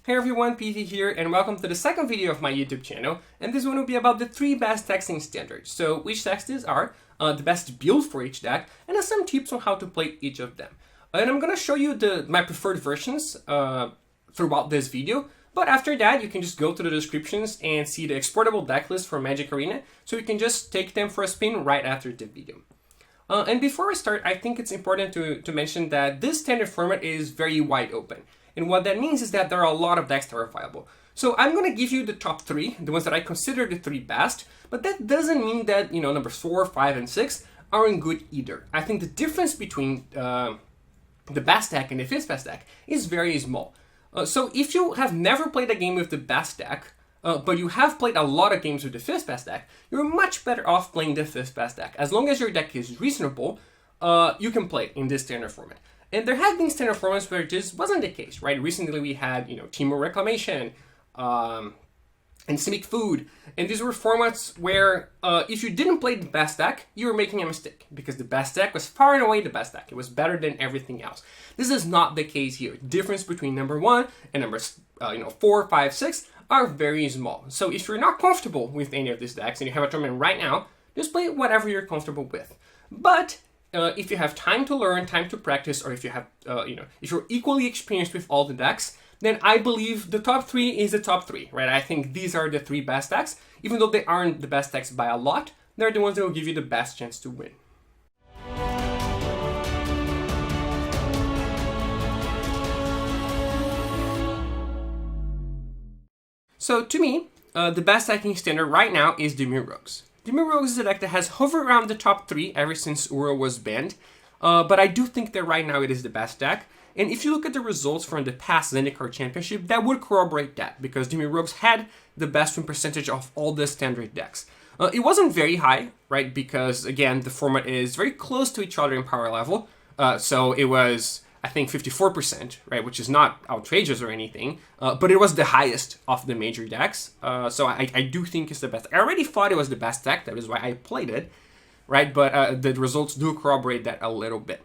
Hey everyone, PT here, and welcome to the second video of my YouTube channel, and this one will be about the 3 best decks in Standard. So which decks these are, the best build for each deck, and some tips on how to play each of them. And I'm gonna show you my preferred versions throughout this video, but after that you can just go to the descriptions and see the exportable deck list for Magic Arena, so you can just take them for a spin right after the video. And before I start, I think it's important to mention that this Standard format is very wide open. And what that means is that there are a lot of decks that are viable. So I'm going to give you the top 3, the ones that I consider the 3 best, but that doesn't mean that, numbers 4, 5, and 6 aren't good either. I think the difference between the best deck and the 5th best deck is very small. So if you have never played a game with the best deck, but you have played a lot of games with the 5th best deck, you're much better off playing the 5th best deck. As long as your deck is reasonable, you can play in this Standard format. And there have been Standard formats where this wasn't the case, right? Recently we had, Teamwork Reclamation, and Simic Food, and these were formats where if you didn't play the best deck, you were making a mistake, because the best deck was far and away the best deck. It was better than everything else. This is not the case here. The difference between number 1 and numbers 4, 5, 6 are very small. So if you're not comfortable with any of these decks and you have a tournament right now, just play whatever you're comfortable with. But if you have time to learn, time to practice, or if you have, if you're equally experienced with all the decks, then I believe the top 3 is the top 3, right? I think these are the 3 best decks. Even though they aren't the best decks by a lot, they're the ones that will give you the best chance to win. So to me, the best deck in Standard right now is Dimir Rogues. Dimir Rogues is a deck that has hovered around the top 3 ever since Uro was banned, but I do think that right now it is the best deck. And if you look at the results from the past Zendikar Championship, that would corroborate that, because Dimir Rogues had the best win percentage of all the Standard decks. It wasn't very high, right, because again, the format is very close to each other in power level, so it was, I think, 54%, right, which is not outrageous or anything, but it was the highest of the major decks, so I do think it's the best. I already thought it was the best deck, that is why I played it, right, but the results do corroborate that a little bit.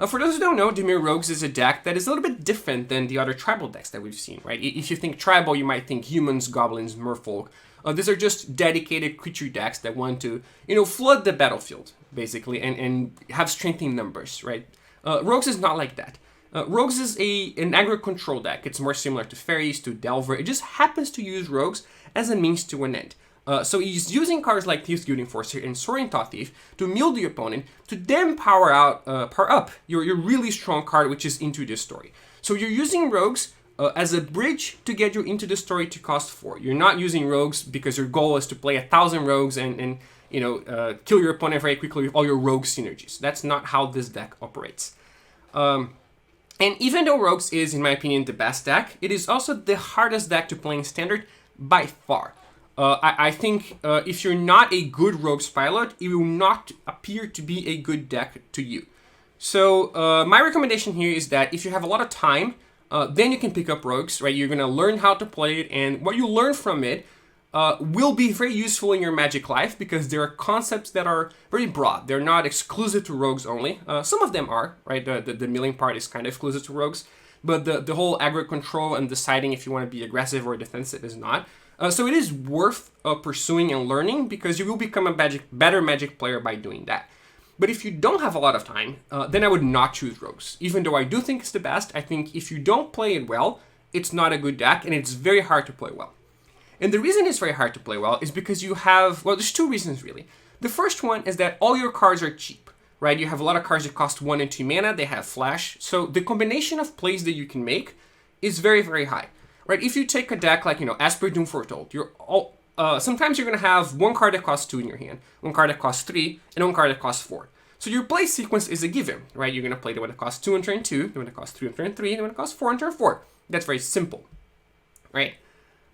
For those who don't know, Dimir Rogues is a deck that is a little bit different than the other tribal decks that we've seen, right? If you think tribal, you might think humans, goblins, merfolk. These are just dedicated creature decks that want to, flood the battlefield, basically, and have strength in numbers, right? Rogues is not like that. Rogues is an aggro control deck. It's more similar to Fairies, to Delver. It just happens to use Rogues as a means to an end. So he's using cards like Thief's Guild Enforcer and Soaring Thought Thief to mill the opponent, to then power up your really strong card, which is Into the Story. So you're using Rogues as a bridge to get you into the story to cost 4. You're not using Rogues because your goal is to play 1,000 Rogues and kill your opponent very quickly with all your Rogue synergies. That's not how this deck operates. And even though Rogues is, in my opinion, the best deck, it is also the hardest deck to play in Standard by far. I think if you're not a good Rogues pilot, it will not appear to be a good deck to you. So my recommendation here is that if you have a lot of time, then you can pick up Rogues, right? You're going to learn how to play it, and what you learn from it will be very useful in your Magic life, because there are concepts that are very broad. They're not exclusive to Rogues only. Some of them are, right? The milling part is kind of exclusive to Rogues, but the whole aggro control and deciding if you want to be aggressive or defensive is not. So it is worth pursuing and learning, because you will become a better Magic player by doing that. But if you don't have a lot of time, then I would not choose Rogues. Even though I do think it's the best, I think if you don't play it well, it's not a good deck, and it's very hard to play well. And the reason it's very hard to play well is because you have, well, there's 2 reasons really. The first one is that all your cards are cheap, right? You have a lot of cards that cost 1 and 2 mana, they have flash, so the combination of plays that you can make is very, very high. Right, if you take a deck like, Esper Doom Foretold, sometimes you're going to have 1 card that costs 2 in your hand, 1 card that costs 3, and 1 card that costs 4. So your play sequence is a given, right? You're going to play the one that costs 2 on turn 2, the one that costs 3 on turn 3, and the one that costs 4 on turn 4. That's very simple, right?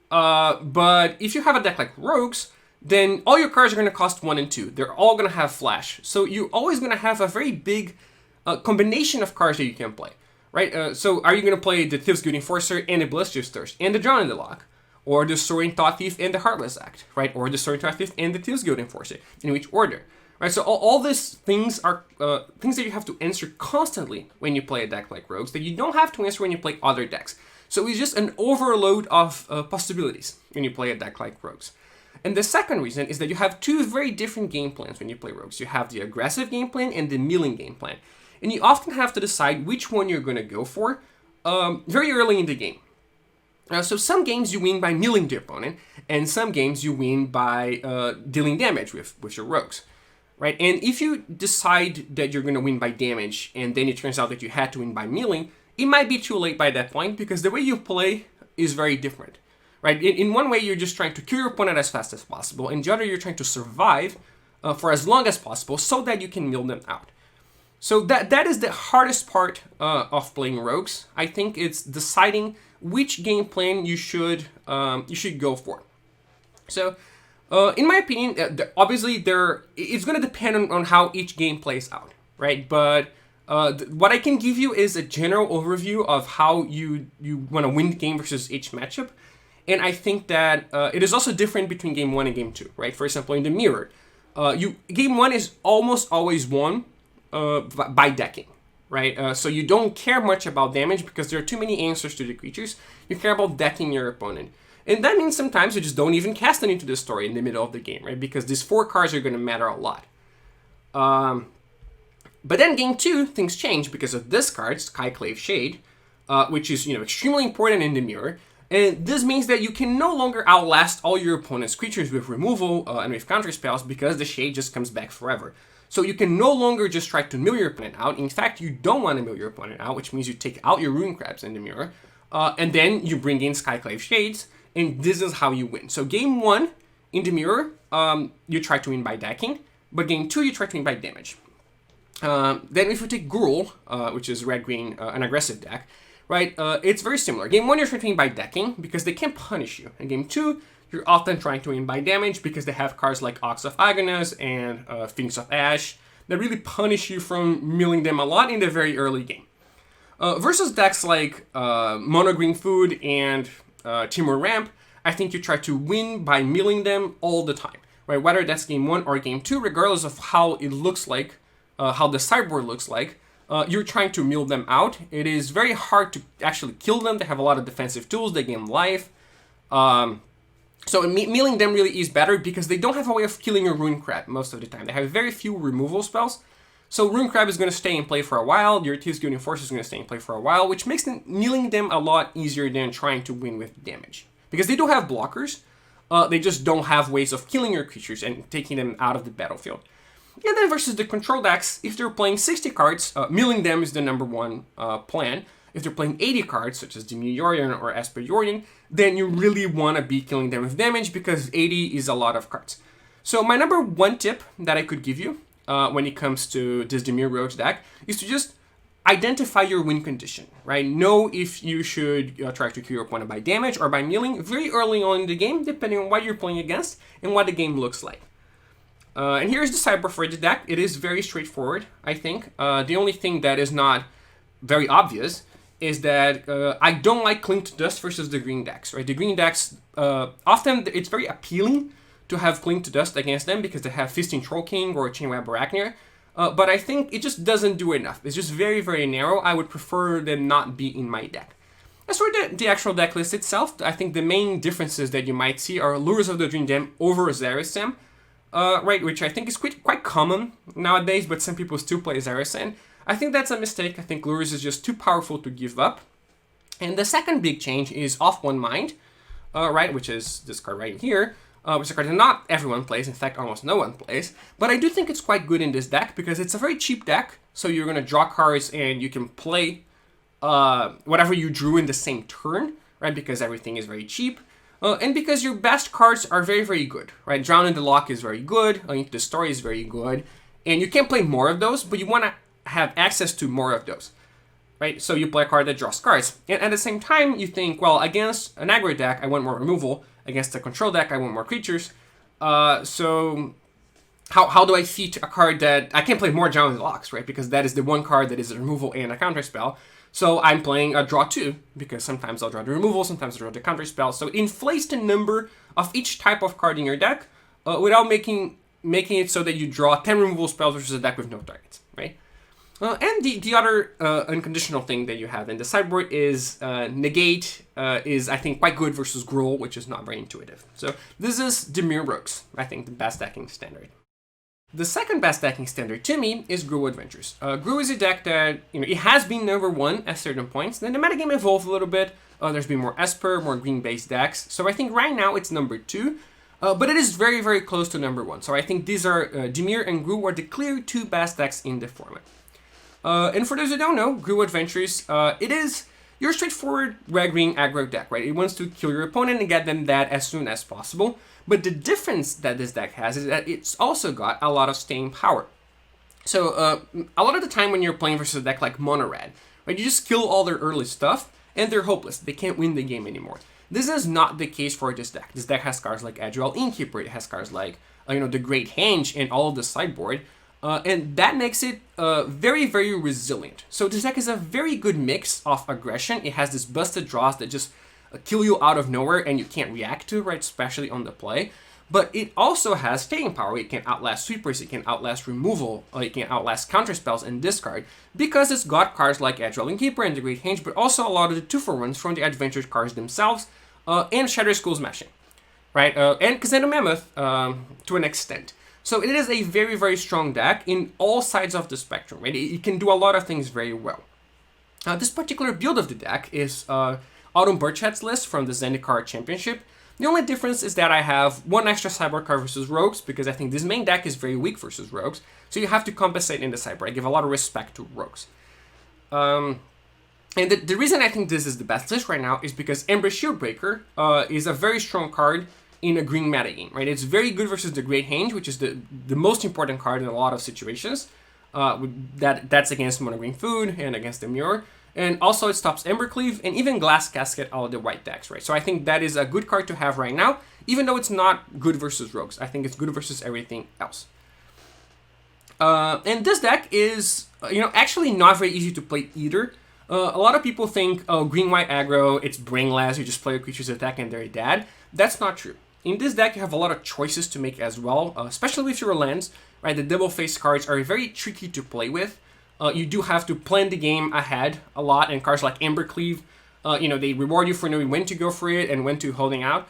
But if you have a deck like Rogues, then all your cards are going to cost 1 and 2. They're all going to have flash. So you're always going to have a very big combination of cards that you can play. Right, so are you going to play the Thief's Guild Enforcer and the Blister's Thirst and the Drown in the Loch? Or the Soaring Thought Thief and the Heartless Act, right? Or the Soaring Thought Thief and the Thief's Guild Enforcer, in which order? Right, so all these things are things that you have to answer constantly when you play a deck like Rogues, that you don't have to answer when you play other decks. So it's just an overload of possibilities when you play a deck like Rogues. And the second reason is that you have two very different game plans when you play Rogues. You have the aggressive game plan and the milling game plan. And you often have to decide which one you're going to go for very early in the game. So some games you win by milling the opponent, and some games you win by dealing damage with your Rogues. Right? And if you decide that you're going to win by damage, and then it turns out that you had to win by milling, it might be too late by that point, because the way you play is very different. Right? In one way, you're just trying to kill your opponent as fast as possible. In the other, you're trying to survive for as long as possible so that you can mill them out. So that is the hardest part of playing Rogues. I think it's deciding which game plan you should go for. So, in my opinion, obviously it's going to depend on how each game plays out, right? But what I can give you is a general overview of how you want to win the game versus each matchup. And I think that it is also different between game 1 and game 2, right? For example, in the mirror, game 1 is almost always won by decking, right? So you don't care much about damage because there are too many answers to the creatures. You care about decking your opponent. And that means sometimes you just don't even cast them into the story in the middle of the game, right? Because these 4 cards are going to matter a lot. But then game 2, things change because of this card, Skyclave Shade, which is extremely important in the mirror. And this means that you can no longer outlast all your opponent's creatures with removal and with counter spells because the Shade just comes back forever. So you can no longer just try to mill your opponent out. In fact, you don't want to mill your opponent out, which means you take out your Rune Crabs in the mirror, and then you bring in Skyclave Shades, and this is how you win. So game 1 in the mirror, you try to win by decking, but game 2 you try to win by damage. Then if you take Gruul, which is red-green, an aggressive deck, right? It's very similar. Game 1 you're trying to win by decking because they can punish you. In game 2, you're often trying to win by damage because they have cards like Ox of Agonas and Phoenix of Ash that really punish you from milling them a lot in the very early game. Versus decks like Mono Green Food and Timur Ramp, I think you try to win by milling them all the time, right? Whether that's game 1 or game 2, regardless of how it looks like, how the sideboard looks like, you're trying to mill them out. It is very hard to actually kill them. They have a lot of defensive tools. They gain life. So milling them really is better because they don't have a way of killing a Rune Crab most of the time. They have very few removal spells. So Rune Crab is going to stay in play for a while. Your Tears-Gilding Force is going to stay in play for a while, which makes milling them a lot easier than trying to win with damage. Because they do have blockers. They just don't have ways of killing your creatures and taking them out of the battlefield. And then versus the control decks, if they're playing 60 cards, milling them is the number one plan. If they're playing 80 cards, such as Dimir Yorion or Esper Yorion, then you really want to be killing them with damage because 80 is a lot of cards. So my number one tip that I could give you when it comes to this Dimir Roach deck is to just identify your win condition, right? Know if you should try to kill your opponent by damage or by milling very early on in the game, depending on what you're playing against and what the game looks like. And here's the sideboard for the deck. It is very straightforward, I think. The only thing that is not very obvious is that I don't like Cling to Dust versus the green decks, right? The green decks, often it's very appealing to have Cling to Dust against them because they have Feasting Troll King or Chainweb Arachnia. But I think it just doesn't do enough. It's just very, very narrow. I would prefer them not be in my deck. As for the actual deck list itself, I think the main differences that you might see are Lures of the Dream Gem over Zarisem, right, which I think is quite common nowadays, but some people still play Zarisem. I think that's a mistake. I think Lures is just too powerful to give up. And the second big change is Off One Mind, right, which is this card right here, which is a card that not everyone plays, in fact almost no one plays, but I do think it's quite good in this deck because it's a very cheap deck, so you're going to draw cards and you can play whatever you drew in the same turn, right, because everything is very cheap, and because your best cards are very, very good, right? Drown in the Loch is very good, Into the Story is very good, and you can play more of those, but you want to have access to more of those, right? So you play a card that draws cards, and at the same time you think, well, against an aggro deck I want more removal, against a control deck I want more creatures, so how do I feat a card that I can play more Drown in the Lochs, right? Because that is the one card that is a removal and a counter spell. So I'm playing a draw 2 because sometimes I'll draw the removal, sometimes I'll draw the counter spell. So it inflates the number of each type of card in your deck without making it so that you draw 10 removal spells versus a deck with no targets, right? And the other unconditional thing that you have in the sideboard is Negate is, I think, quite good versus Gruul, which is not very intuitive. So this is Dimir Rogues, I think, the best decking standard. The second best decking standard to me is Gruul Adventures. Gruul is a deck that, it has been number one at certain points. Then the metagame evolved a little bit. There's been more Esper, more green-based decks. So I think right now it's number two. But it is very, very close to number one. So I think these are, Dimir and Gruul are the clear two best decks in the format. And for those who don't know, Gruul Adventures, it is your straightforward red-green aggro deck, right? It wants to kill your opponent and get them dead as soon as possible. But the difference that this deck has is that it's also got a lot of staying power. So a lot of the time when you're playing versus a deck like Mono Red, right, you just kill all their early stuff and they're hopeless. They can't win the game anymore. This is not the case for this deck. This deck has cards like Agile Innkeeper. It has cards like the Great Henge and all of the sideboard. And that makes it very, very resilient. So this deck is a very good mix of aggression. It has this busted draws that just kill you out of nowhere and you can't react to, right? Especially on the play. But it also has staying power. It can outlast sweepers, it can outlast removal, it can outlast counterspells and discard, because it's got cards like Agile Innkeeper and the Great Henge, but also a lot of the 2-for-1s from the Adventures cards themselves, and Shatter Skull Smashing, right? And Kazeno Mammoth to an extent. So it is a very, very strong deck in all sides of the spectrum, right? It can do a lot of things very well. This particular build of the deck is Autumn Burchett's list from the Zendikar Championship. The only difference is that I have one extra sideboard card versus Rogues, because I think this main deck is very weak versus Rogues, so you have to compensate in the sideboard. I give a lot of respect to Rogues. And the reason I think this is the best list right now is because Ember Shieldbreaker is a very strong card in a green metagame, right? It's very good versus the Great Henge, which is the most important card in a lot of situations. That's against mono green food and against the mirror. And also it stops Embercleave and even Glass Casket, all of the white decks, right? So I think that is a good card to have right now, even though it's not good versus Rogues. I think it's good versus everything else. And this deck is, actually not very easy to play either. A lot of people think, oh, green-white aggro, it's brainless, you just play a creature's attack and they're dead. That's not true. In this deck, you have a lot of choices to make as well, especially with your lands, right? The double-face cards are very tricky to play with. You do have to plan the game ahead a lot, and cards like Embercleave, they reward you for knowing when to go for it and when to holding out.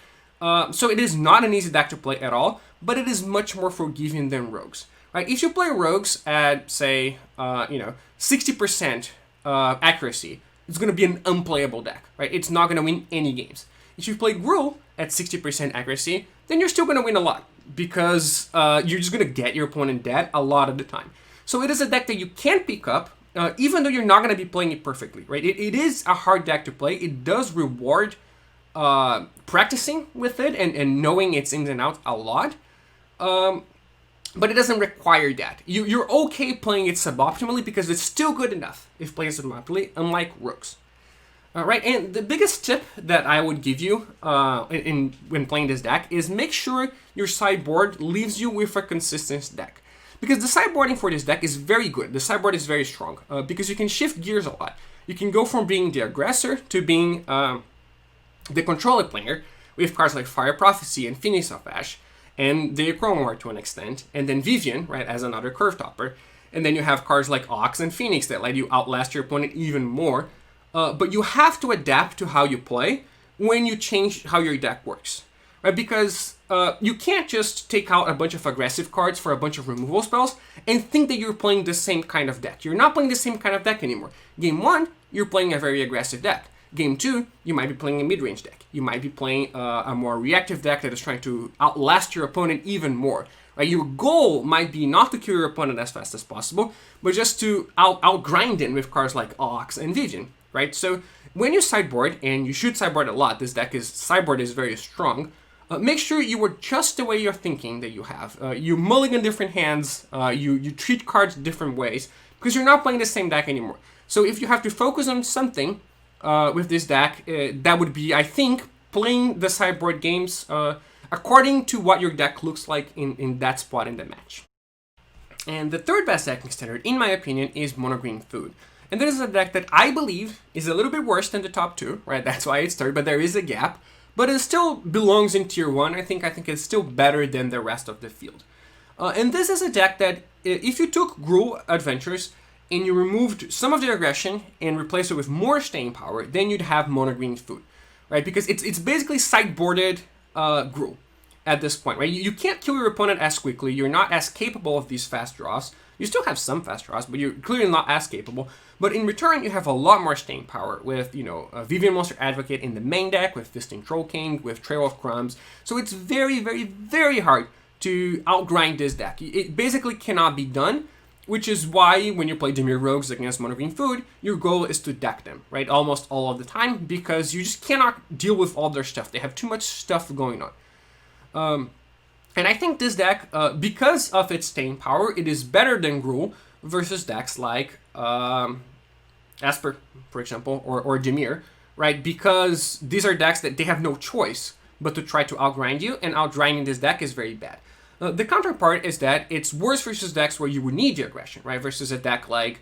So it is not an easy deck to play at all, but it is much more forgiving than Rogues, right? If you play Rogues at, say, 60% accuracy, it's going to be an unplayable deck, right? It's not going to win any games. If you play Gruul at 60% accuracy, then you're still going to win a lot, because you're just going to get your opponent dead a lot of the time. So it is a deck that you can pick up, even though you're not going to be playing it perfectly, right? It is a hard deck to play. It does reward practicing with it and knowing its ins and outs a lot, but it doesn't require that. You're okay playing it suboptimally because it's still good enough if playing suboptimally, unlike Rogues. Right, and the biggest tip that I would give you when playing this deck is make sure your sideboard leaves you with a consistent deck. Because the sideboarding for this deck is very good. The sideboard is very strong because you can shift gears a lot. You can go from being the aggressor to being the controller player with cards like Fire Prophecy and Phoenix of Ash and the Chrome War to an extent, and then Vivian, right, as another curve topper. And then you have cards like Ox and Phoenix that let you outlast your opponent even more. But you have to adapt to how you play when you change how your deck works, right? Because you can't just take out a bunch of aggressive cards for a bunch of removal spells and think that you're playing the same kind of deck. You're not playing the same kind of deck anymore. Game 1, you're playing a very aggressive deck. Game 2, you might be playing a mid-range deck. You might be playing a more reactive deck that is trying to outlast your opponent even more. Right? Your goal might be not to kill your opponent as fast as possible, but just to outgrind it with cards like Ox and Vision. Right? So when you sideboard, and you should sideboard a lot, this sideboard is very strong, make sure you adjust the way you're thinking that you have. You mulligan different hands, you treat cards different ways, because you're not playing the same deck anymore. So if you have to focus on something with this deck, that would be, I think, playing the sideboard games according to what your deck looks like in that spot in the match. And the third best decking standard, in my opinion, is Mono Green Food. And this is a deck that I believe is a little bit worse than the top two, right? That's why it's third, but there is a gap. But it still belongs in tier 1. I think it's still better than the rest of the field. And this is a deck that, if you took Gruul Adventures and you removed some of the aggression and replaced it with more staying power, then you'd have mono green food, right? Because it's basically sideboarded Gruul at this point, right? You can't kill your opponent as quickly. You're not as capable of these fast draws. You still have some fast draws, but you're clearly not as capable. But in return, you have a lot more staying power with, Vivian Monster Advocate in the main deck, with Fisting Troll King, with Trail of Crumbs. So it's very, very, very hard to outgrind this deck. It basically cannot be done, which is why when you play Dimir Rogues against Mono Green Food, your goal is to deck them, right? Almost all of the time, because you just cannot deal with all their stuff. They have too much stuff going on. And I think this deck, because of its staying power, it is better than Gruul versus decks like Esper, for example, or Dimir, right? Because these are decks that they have no choice but to try to outgrind you, and outgrinding this deck is very bad. The counterpart is that it's worse versus decks where you would need the aggression, right? Versus a deck like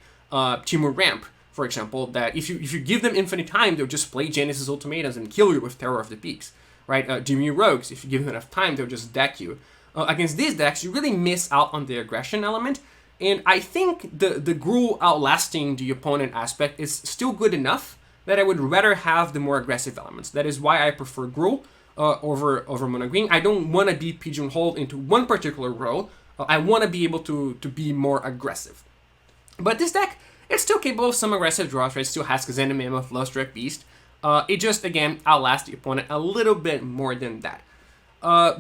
Timur Ramp, for example, that if you give them infinite time, they'll just play Genesis Ultimatums and kill you with Terror of the Peaks, right? Dimir Rogues, if you give them enough time, they'll just deck you. Against these decks, you really miss out on the aggression element, and I think the Gruul outlasting the opponent aspect is still good enough that I would rather have the more aggressive elements. That is why I prefer Gruul over Mono Green. I don't want to be pigeonholed into one particular role. I want to be able to be more aggressive. But this deck, it's still capable of some aggressive draws, right? It still has Kazenda Mammoth, Lowstruck Beast. It just, again, outlasts the opponent a little bit more than that.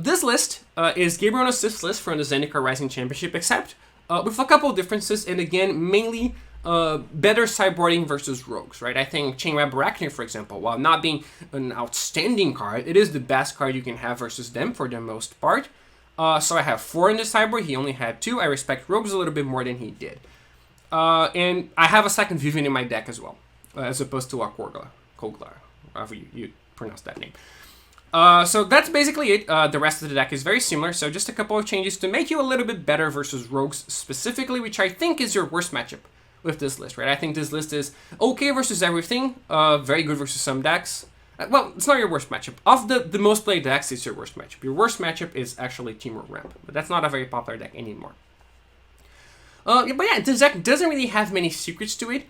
This list is Gabriel Sith's list from the Zendikar Rising Championship, except with a couple of differences, and again, mainly better sideboarding versus rogues, right? I think Chainweb Arachne, for example, while not being an outstanding card, it is the best card you can have versus them for the most part. So I have 4 in the sideboard, he only had 2. I respect rogues a little bit more than he did. And I have a second Vivian in my deck as well, as opposed to Kogla, however you pronounce that name. So that's basically it. The rest of the deck is very similar, so just a couple of changes to make you a little bit better versus rogues specifically, which I think is your worst matchup with this list, right? I think this list is okay versus everything, very good versus some decks. Well, it's not your worst matchup. Of the most played decks, it's your worst matchup. Your worst matchup is actually Timur Ramp, but that's not a very popular deck anymore. But yeah, this deck doesn't really have many secrets to it.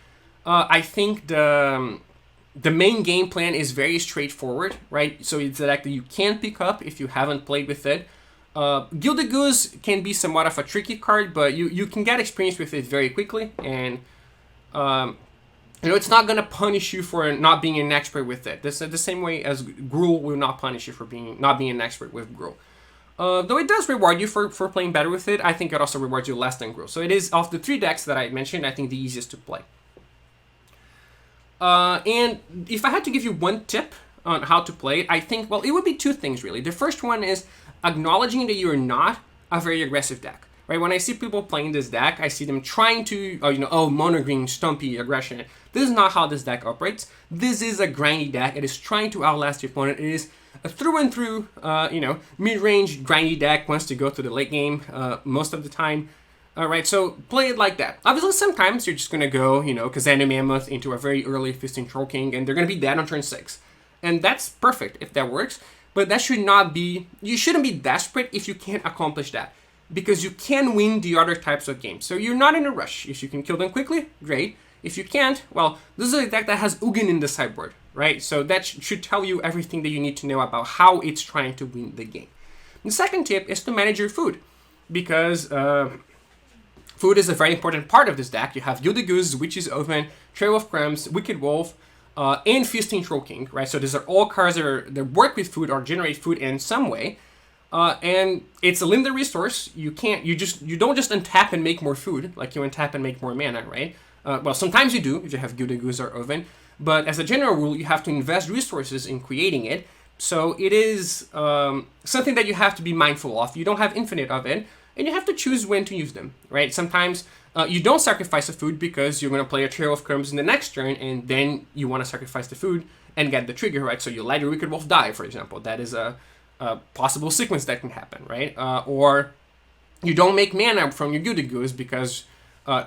I think the main game plan is very straightforward, right? So it's a deck that you can pick up if you haven't played with it. Gilded Goose can be somewhat of a tricky card, but you can get experience with it very quickly, and it's not going to punish you for not being an expert with it. This is the same way as Gruul will not punish you for not being an expert with Gruul. Though it does reward you for playing better with it, I think it also rewards you less than Gruul. So it is, of the 3 decks that I mentioned, I think the easiest to play. And if I had to give you one tip on how to play it, I think, well, it would be 2 things, really. The first one is acknowledging that you're not a very aggressive deck, right? When I see people playing this deck, I see them trying to, mono green, stumpy, aggression. This is not how this deck operates. This is a grindy deck. It is trying to outlast your opponent. It is a through and through, mid-range, grindy deck, wants to go to the late game most of the time. All right, so play it like that. Obviously, sometimes you're just going to go, Kazanda Mammoth into a very early Fisting Troll King, and they're going to be dead on turn 6. And that's perfect if that works, but that should not be, you shouldn't be desperate if you can't accomplish that, because you can win the other types of games. So you're not in a rush. If you can kill them quickly, great. If you can't, well, this is a deck that has Ugin in the sideboard, right? So that should tell you everything that you need to know about how it's trying to win the game. The second tip is to manage your food, because food is a very important part of this deck. You have Gilded Goose, Witch's Oven, Trail of Crumbs, Wicked Wolf, and Feasting Troll King, right? So these are all cards that work with food or generate food in some way. And it's a limited resource. You don't just untap and make more food, like you untap and make more mana, right? Well, sometimes you do, if you have Gilded Goose or Oven, but as a general rule, you have to invest resources in creating it. So it is something that you have to be mindful of. You don't have infinite of it, and you have to choose when to use them, right? Sometimes you don't sacrifice the food because you're going to play a Trail of Crumbs in the next turn, and then you want to sacrifice the food and get the trigger, right? So you let your Wicked Wolf die, for example. That is a possible sequence that can happen, right? Or you don't make mana from your Gilded Goose because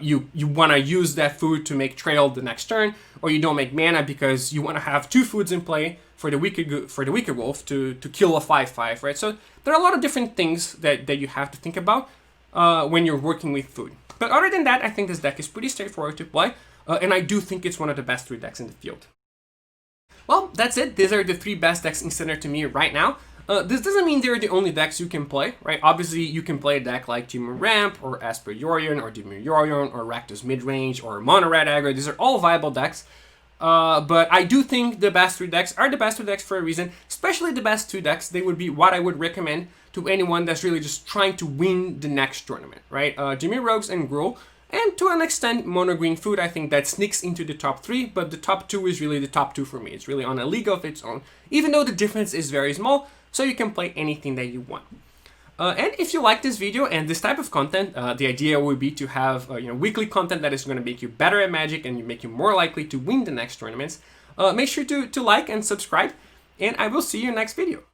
you want to use that food to make Trail the next turn, or you don't make mana because you want to have 2 foods in play for the Wicked Wolf to kill a 5/5, right? So there are a lot of different things that you have to think about when you're working with food. But other than that, I think this deck is pretty straightforward to play, and I do think it's one of the best 3 decks in the field. Well, that's it. These are the 3 best decks in Standard to me right now. This doesn't mean they're the only decks you can play, right? Obviously, you can play a deck like Dimir Ramp, or Esper Yorion, or Dimir Yorion, or Rakdos Midrange, or Mono Red Aggro. These are all viable decks. But I do think the best 3 decks are the best 2 decks for a reason, especially the best 2 decks. They would be what I would recommend to anyone that's really just trying to win the next tournament, right? Dimir Rogues and Gruul, and to an extent, Mono Green Food, I think that sneaks into the top 3, but the top 2 is really the top 2 for me. It's really on a league of its own, even though the difference is very small, so you can play anything that you want. And if you like this video and this type of content, the idea would be to have weekly content that is going to make you better at Magic and make you more likely to win the next tournaments. Make sure to like and subscribe, and I will see you in the next video.